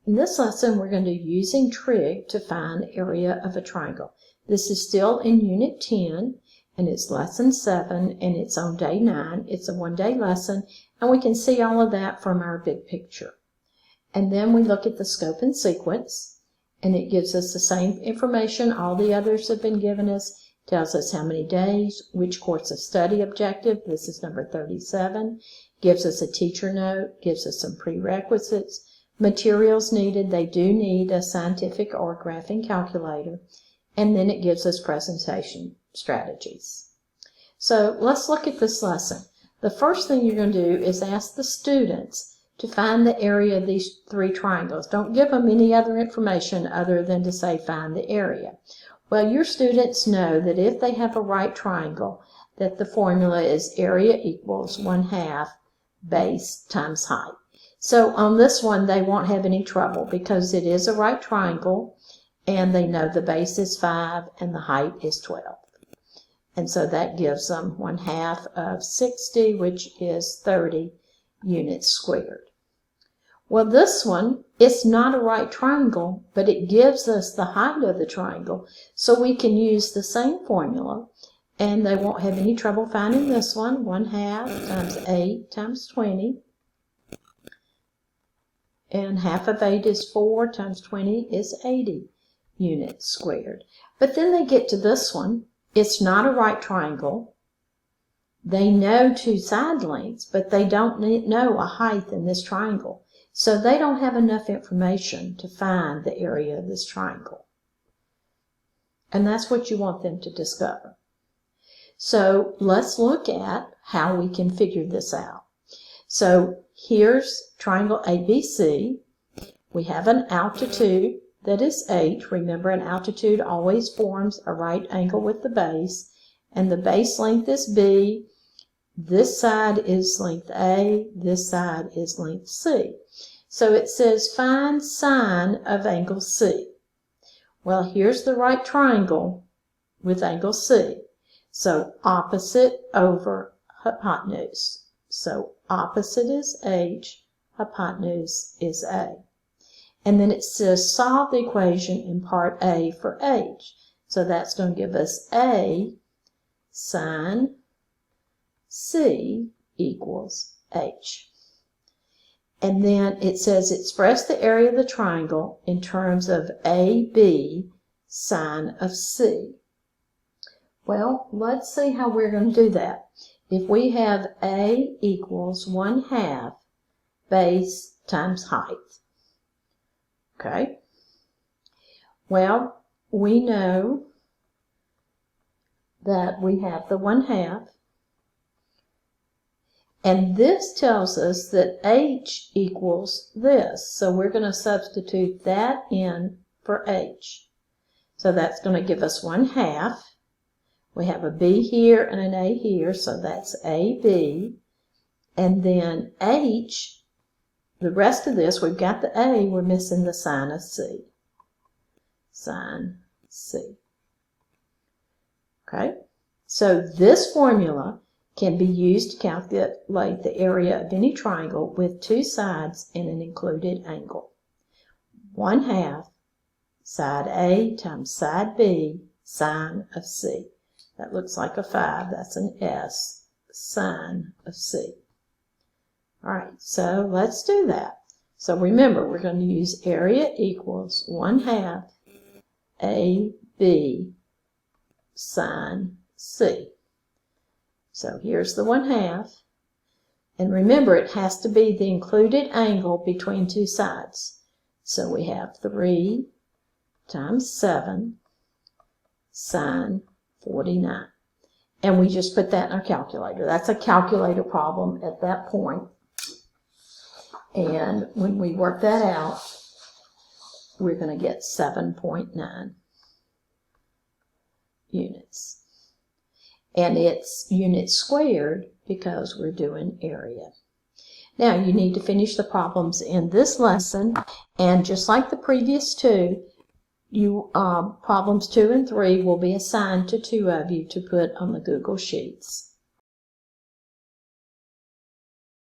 In this lesson, we're going to do using trig to find the area of a triangle. This is still in Unit 10, and it's Lesson 7, and it's on Day 9. It's a one-day lesson, and we can see all of that from our big picture. And then we look at the scope and sequence, and it gives us the same information all the others have been given us. Tells us how many days, which course of study objective, this is number 37, gives us a teacher note, gives us some prerequisites, materials needed, they do need a scientific or graphing calculator, and then it gives us presentation strategies. So let's look at this lesson. The first thing you're going to do is ask the students to find the area of these three triangles. Don't give them any other information other than to say find the area. Well, your students know that if they have a right triangle, that the formula is area equals 1/2 base times height. So on this one, they won't have any trouble because it is a right triangle, and they know the base is 5 and the height is 12. And so that gives them 1/2 of 60, which is 30 units squared. Well, this one, it's not a right triangle, but it gives us the height of the triangle, so we can use the same formula, and they won't have any trouble finding this one. 1/2 times 8 times 20, and half of 8 is 4 times 20 is 80 units squared. But then they get to this one. It's not a right triangle. They know two side lengths, but they don't know a height in this triangle. So they don't have enough information to find the area of this triangle. And that's what you want them to discover. So let's look at how we can figure this out. So here's triangle ABC. We have an altitude that is h. Remember, an altitude always forms a right angle with the base. And the base length is b. This side is length A. This side is length C. So it says find sine of angle C. Well, here's the right triangle with angle C. So opposite over hypotenuse. So opposite is H, hypotenuse is A. And then it says solve the equation in part A for H. So that's going to give us A sine C equals H. And then it says express the area of the triangle in terms of AB sine of C. Well, let's see how we're going to do that. If we have A equals 1/2 base times height. Okay. Well, we know that we have the 1/2. And this tells us that H equals this. So we're going to substitute that in for H. So that's going to give us 1/2. We have a B here and an A here, so that's AB. And then H, the rest of this, we've got the A, we're missing the sine of C. Sine C. Okay? So this formula can be used to calculate the area of any triangle with two sides and an included angle. 1/2 side A times side B sine of C. That looks like a 5. That's an S. Sine of C. All right, so let's do that. So remember, we're going to use area equals 1/2 AB sine C. So here's the 1/2. And remember, it has to be the included angle between two sides. So we have 3 times 7 sine 49. And we just put that in our calculator. That's a calculator problem at that point. And when we work that out, we're going to get 7.9 units. And it's units squared because we're doing area. Now, you need to finish the problems in this lesson, and just like the previous two, problems 2 and 3 will be assigned to two of you to put on the Google Sheets.